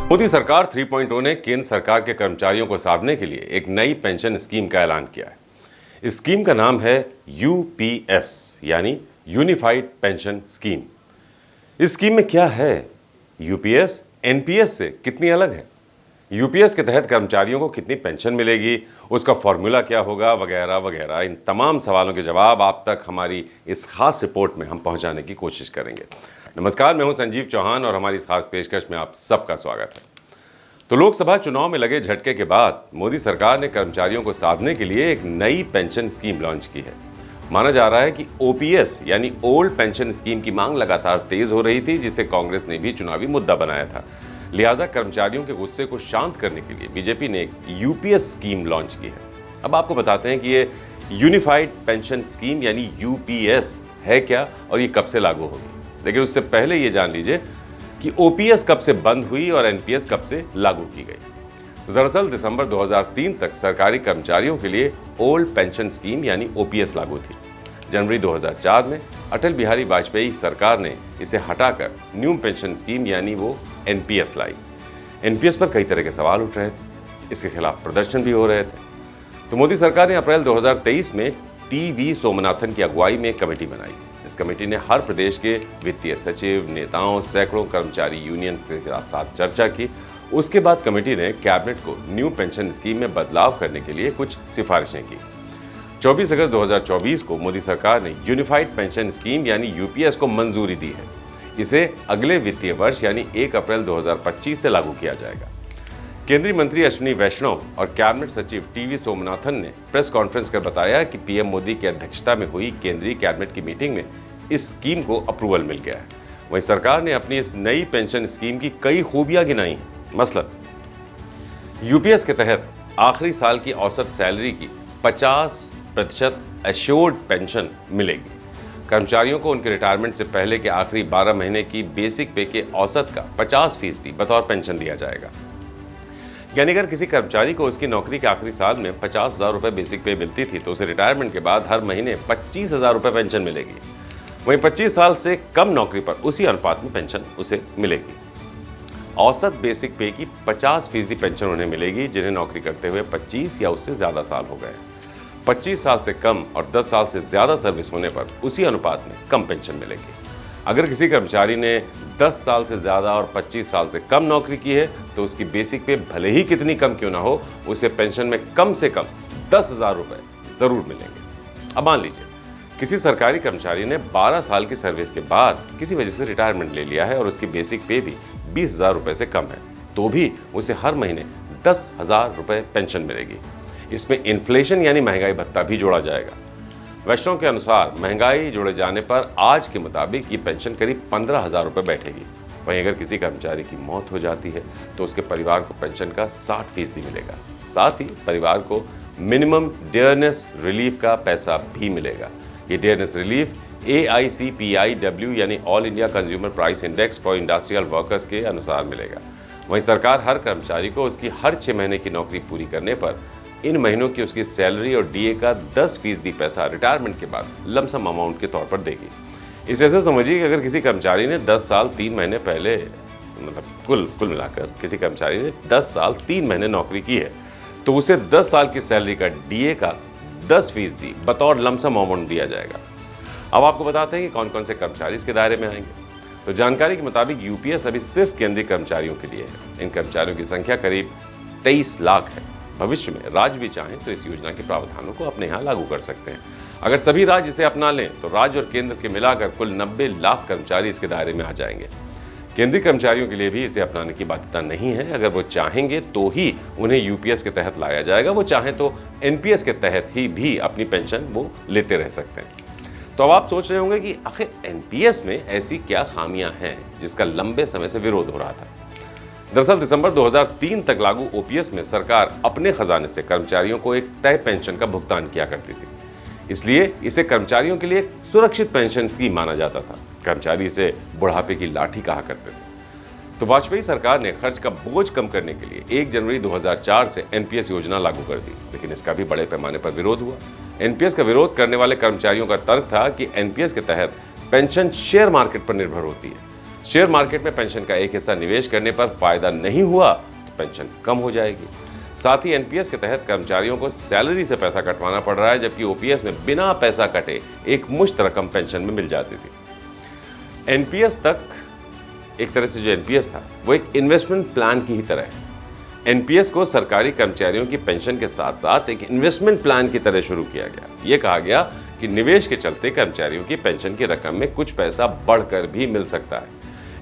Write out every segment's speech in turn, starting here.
मोदी सरकार 3.0 ने केंद्र सरकार के कर्मचारियों को साधने के लिए एक नई पेंशन स्कीम का ऐलान किया है। इस स्कीम का नाम है यूपीएस यानी यूनिफाइड पेंशन स्कीम। इस स्कीम में क्या है? यूपीएस एनपीएस से कितनी अलग है? यूपीएस के तहत कर्मचारियों को कितनी पेंशन मिलेगी, उसका फॉर्मूला क्या होगा, वगैरह वगैरह। इन तमाम सवालों के जवाब आप तक हमारी इस खास रिपोर्ट में हम पहुंचाने की कोशिश करेंगे। नमस्कार, मैं हूं संजीव चौहान और हमारी इस खास पेशकश में आप सबका स्वागत है। तो लोकसभा चुनाव में लगे झटके के बाद मोदी सरकार ने कर्मचारियों को साधने के लिए एक नई पेंशन स्कीम लॉन्च की है। माना जा रहा है कि ओपीएस यानी ओल्ड पेंशन स्कीम की मांग लगातार तेज हो रही थी, जिसे कांग्रेस ने भी चुनावी मुद्दा बनाया था। लिहाजा कर्मचारियों के गुस्से को शांत करने के लिए बीजेपी ने एक यूपीएस स्कीम लॉन्च की है। अब आपको बताते हैं कि ये यूनिफाइड पेंशन स्कीम यानी यूपीएस है क्या और ये कब से लागू होगी। लेकिन उससे पहले ये जान लीजिए कि ओपीएस कब से बंद हुई और एनपीएस कब से लागू की गई। तो दरअसल दिसंबर 2003 तक सरकारी कर्मचारियों के लिए ओल्ड पेंशन स्कीम यानी ओपीएस लागू थी। जनवरी 2004 में अटल बिहारी वाजपेयी सरकार ने इसे हटाकर न्यू पेंशन स्कीम यानी वो एनपीएस लाई। एनपीएस पर कई तरह के सवाल उठ रहे थे, इसके खिलाफ प्रदर्शन भी हो रहे थे। तो मोदी सरकार ने अप्रैल 2023 में टीवी सोमनाथन की अगुवाई में एक कमेटी बनाई। इस कमेटी ने हर प्रदेश के वित्तीय सचिव, नेताओं, सैकड़ों कर्मचारी यूनियन के साथ चर्चा की। उसके बाद कमेटी ने कैबिनेट को न्यू पेंशन स्कीम में बदलाव करने के लिए कुछ सिफारिशें की। 24 अगस्त 2024 को मोदी सरकार ने यूनिफाइड पेंशन स्कीम यानी यूपीएस को मंजूरी दी है। इसे अगले वित्तीय वर्ष यानी 1 अप्रैल 2025 से लागू किया जाएगा। केंद्रीय मंत्री अश्विनी वैष्णव और कैबिनेट सचिव टीवी सोमनाथन ने प्रेस कॉन्फ्रेंस कर बताया कि पीएम मोदी की अध्यक्षता में हुई केंद्रीय कैबिनेट की मीटिंग में इस स्कीम को अप्रूवल मिल गया है। वहीं सरकार ने अपनी इस नई पेंशन स्कीम की कई खूबियां गिनाई हैं। मसलन यूपीएस के तहत आखिरी साल की औसत सैलरी की 50% एश्योर्ड पेंशन मिलेगी। कर्मचारियों को उनके रिटायरमेंट से पहले के आखिरी 12 महीने की बेसिक पे के औसत का 50% बतौर पेंशन दिया जाएगा। यानी अगर किसी कर्मचारी को उसकी नौकरी के आखिरी साल में 50,000 रुपये बेसिक पे मिलती थी तो उसे रिटायरमेंट के बाद हर महीने 25,000 रुपये पेंशन मिलेगी। वहीं 25 साल से कम नौकरी पर उसी अनुपात में पेंशन उसे मिलेगी। औसत बेसिक पे की 50% पेंशन उन्हें मिलेगी जिन्हें नौकरी करते हुए 25 या उससे ज़्यादा साल हो गए। 25 साल से कम और 10 साल से ज़्यादा सर्विस होने पर उसी अनुपात में कम पेंशन मिलेगी। अगर किसी कर्मचारी ने 10 साल से ज़्यादा और 25 साल से कम नौकरी की है तो उसकी बेसिक पे भले ही कितनी कम क्यों ना हो, उसे पेंशन में कम से कम 10,000 रुपये ज़रूर मिलेंगे। अब मान लीजिए किसी सरकारी कर्मचारी ने 12 साल की सर्विस के बाद किसी वजह से रिटायरमेंट ले लिया है और उसकी बेसिक पे भी 20,000 रुपये से कम है, तो भी उसे हर महीने 10,000 रुपये पेंशन मिलेगी। इसमें इन्फ्लेशन यानी महंगाई भत्ता भी जोड़ा जाएगा। वैष्णव के अनुसार महंगाई जोड़े जाने पर आज के मुताबिक ये पेंशन करीब 15,000 रुपये बैठेगी। वहीं अगर किसी कर्मचारी की मौत हो जाती है तो उसके परिवार को पेंशन का 60% मिलेगा। साथ ही परिवार को मिनिमम डियरनेस रिलीफ का पैसा भी मिलेगा। ये डियरनेस रिलीफ AICPIW यानी all India consumer price index for industrial workers के अनुसार मिलेगा। वहीं सरकार हर कर्मचारी को उसकी हर 6 महीने की नौकरी पूरी करने पर इन महीनों की उसकी सैलरी और डीए का 10% पैसा रिटायरमेंट के बाद लमसम अमाउंट के तौर पर देगी। इस ऐसे समझिए कि अगर किसी कर्मचारी ने 10 साल 3 महीने पहले कुल मिलाकर किसी कर्मचारी ने 10 साल 3 महीने नौकरी की है तो उसे 10 साल की सैलरी का डीए का 10% बतौर लमसम अमाउंट दिया जाएगा। अब आपको बताते हैं कि कौन कौन से कर्मचारी इसके दायरे में आएंगे। तो जानकारी के मुताबिक यूपीएस अभी सिर्फ केंद्रीय कर्मचारियों के लिए है। इन कर्मचारियों की संख्या करीब 23 लाख है। भविष्य में राज्य भी चाहें तो इस योजना के प्रावधानों को अपने यहाँ लागू कर सकते हैं। अगर सभी राज्य इसे अपना लें तो राज्य और केंद्र के मिलाकर कुल 90 लाख कर्मचारी इसके दायरे में आ जाएंगे। केंद्रीय कर्मचारियों के लिए भी इसे अपनाने की बाध्यता नहीं है। अगर वो चाहेंगे तो ही उन्हें यूपीएस के तहत लाया जाएगा। वो चाहें तो एनपीएस के तहत ही भी अपनी पेंशन वो लेते रह सकते हैं। तो अब आप सोच रहे होंगे कि आखिर एनपीएस में ऐसी क्या खामियां हैं जिसका लंबे समय से विरोध हो रहा था। दरअसल दिसंबर 2003 तक लागू ओपीएस में सरकार अपने खजाने से कर्मचारियों को एक तय पेंशन का भुगतान किया करती थी। इसलिए इसे कर्मचारियों के लिए एक सुरक्षित पेंशन स्कीम माना जाता था। कर्मचारी इसे बुढ़ापे की लाठी कहा करते थे। तो वाजपेयी सरकार ने खर्च का बोझ कम करने के लिए 1 जनवरी 2004 से एनपीएस योजना लागू कर दी, लेकिन इसका भी बड़े पैमाने पर विरोध हुआ। एनपीएस का विरोध करने वाले कर्मचारियों का तर्क था कि एनपीएस के तहत पेंशन शेयर मार्केट पर निर्भर होती है। शेयर मार्केट में पेंशन का एक हिस्सा निवेश करने पर फायदा नहीं हुआ तो पेंशन कम हो जाएगी। साथ ही एनपीएस के तहत कर्मचारियों को सैलरी से पैसा कटवाना पड़ रहा है, जबकि ओपीएस में बिना पैसा कटे एक मुश्त रकम पेंशन में मिल जाती थी। एनपीएस तक एक तरह से जो एनपीएस था वो एक इन्वेस्टमेंट प्लान की ही तरह है। एनपीएस को सरकारी कर्मचारियों की पेंशन के साथ साथ एक इन्वेस्टमेंट प्लान की तरह शुरू किया गया। ये कहा गया कि निवेश के चलते कर्मचारियों की पेंशन की रकम में कुछ पैसा बढ़कर भी मिल सकता है।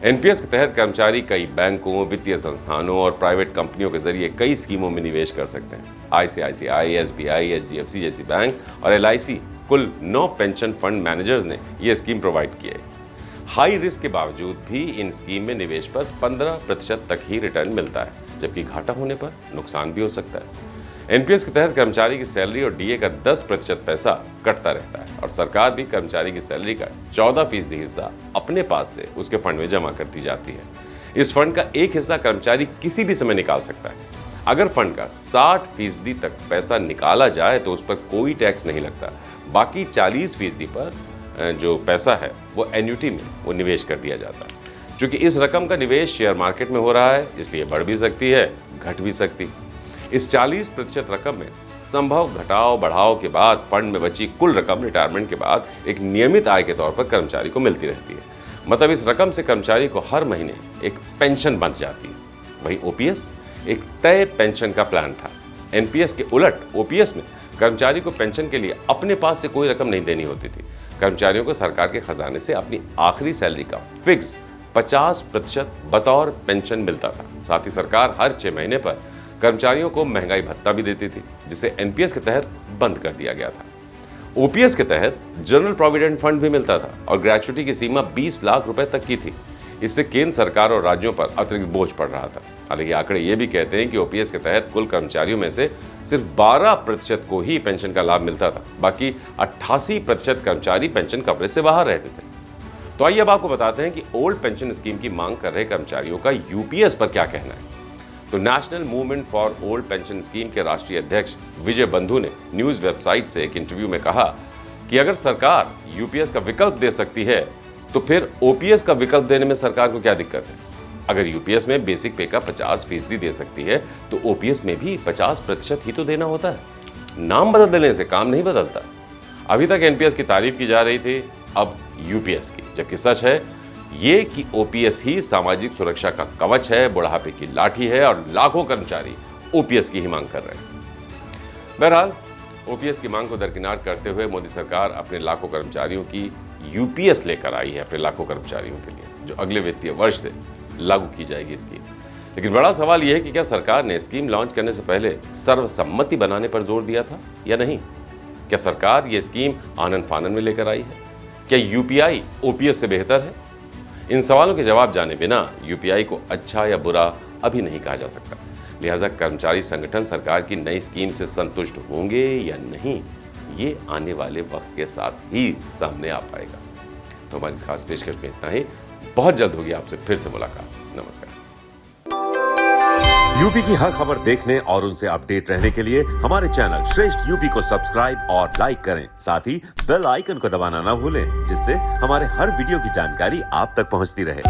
एनपीएस के तहत कर्मचारी कई बैंकों, वित्तीय संस्थानों और प्राइवेट कंपनियों के जरिए कई स्कीमों में निवेश कर सकते हैं। आईसीआईसीआई, एसबीआई, एचडीएफसी जैसी बैंक और एलआईसी कुल 9 पेंशन फंड मैनेजर्स ने ये स्कीम प्रोवाइड की है। हाई रिस्क के बावजूद भी इन स्कीम में निवेश पर 15% तक ही रिटर्न मिलता है, जबकि घाटा होने पर नुकसान भी हो सकता है। एनपीएस के तहत कर्मचारी की सैलरी और डीए का 10% पैसा कटता रहता है और सरकार भी कर्मचारी की सैलरी का 14% हिस्सा अपने पास से उसके फंड में जमा करती जाती है। इस फंड का एक हिस्सा कर्मचारी किसी भी समय निकाल सकता है। अगर फंड का 60% तक पैसा निकाला जाए तो उस पर कोई टैक्स नहीं लगता। बाकी 40% पर जो पैसा है वो एन्युटी में वो निवेश कर दिया जाता है। चूंकि इस रकम का निवेश शेयर मार्केट में हो रहा है, इसलिए बढ़ भी सकती है, घट भी सकती। इस 40% रकम में संभव घटाव बढ़ाव के बाद फंड में बची कुल रकम रिटायरमेंट के बाद एक नियमित आय के तौर पर कर्मचारी को मिलती रहती है। मतलब इस रकम से कर्मचारी को हर महीने एक पेंशन बंध जाती है। वहीं ओपीएस एक तय पेंशन का प्लान था। एनपीएस के उलट ओपीएस में कर्मचारी को पेंशन के लिए अपने पास से कोई रकम नहीं देनी होती थी। कर्मचारियों को सरकार के खजाने से अपनी आखिरी सैलरी का फिक्स्ड 50% बतौर पेंशन मिलता था। साथ ही सरकार हर 6 महीने पर कर्मचारियों को महंगाई भत्ता भी देती थी, जिसे एनपीएस के तहत बंद कर दिया गया था। ओपीएस के तहत जनरल प्रोविडेंट फंड भी मिलता था और ग्रेच्युटी की सीमा 20 लाख रुपए तक की थी। इससे केंद्र सरकार और राज्यों पर अतिरिक्त बोझ पड़ रहा था। हालांकि आंकड़े ये भी कहते हैं कि ओपीएस के तहत कुल कर्मचारियों में से सिर्फ 12% को ही पेंशन का लाभ मिलता था। बाकी 88% कर्मचारी पेंशन कवरेज से बाहर रहते थे। तो आइए अब आपको बताते हैं कि ओल्ड पेंशन स्कीम की मांग कर रहे कर्मचारियों का यूपीएस पर क्या कहना है। तो national movement for old pension scheme के राष्ट्रीय अध्यक्ष विजय बंधु ने न्यूज वेबसाइट से एक इंटरव्यू में कहा कि अगर सरकार यूपीएस का विकल्प दे सकती है तो फिर ओपीएस का विकल्प देने में सरकार को क्या दिक्कत है। अगर यूपीएस में बेसिक पे का 50% दे सकती है तो ओपीएस में भी 50% ही तो देना होता है। नाम बदल देने से काम नहीं बदलता। अभी तक एनपीएस की तारीफ की जा रही थी, अब यूपीएस की, जबकि सच है ये कि ओपीएस ही सामाजिक सुरक्षा का कवच है, बुढ़ापे की लाठी है और लाखों कर्मचारी ओपीएस की ही मांग कर रहे हैं। बहरहाल ओपीएस की मांग को दरकिनार करते हुए मोदी सरकार अपने लाखों कर्मचारियों की यूपीएस लेकर आई है, अपने लाखों कर्मचारियों के लिए, जो अगले वित्तीय वर्ष से लागू की जाएगी स्कीम। लेकिन बड़ा सवाल यह है कि क्या सरकार ने स्कीम लॉन्च करने से पहले सर्वसम्मति बनाने पर जोर दिया था या नहीं। क्या सरकार ये स्कीम आनन फानन में लेकर आई है। क्या यूपीआई ओपीएस से बेहतर है। इन सवालों के जवाब जाने बिना यूपीआई को अच्छा या बुरा अभी नहीं कहा जा सकता। लिहाजा कर्मचारी संगठन सरकार की नई स्कीम से संतुष्ट होंगे या नहीं, ये आने वाले वक्त के साथ ही सामने आ पाएगा। तो हमारी इस खास पेशकश में इतना ही। बहुत जल्द होगी आपसे फिर से मुलाकात। नमस्कार। यूपी की हर खबर देखने और उनसे अपडेट रहने के लिए हमारे चैनल श्रेष्ठ यूपी को सब्सक्राइब और लाइक करें। साथ ही बेल आइकन को दबाना ना भूलें, जिससे हमारे हर वीडियो की जानकारी आप तक पहुंचती रहे।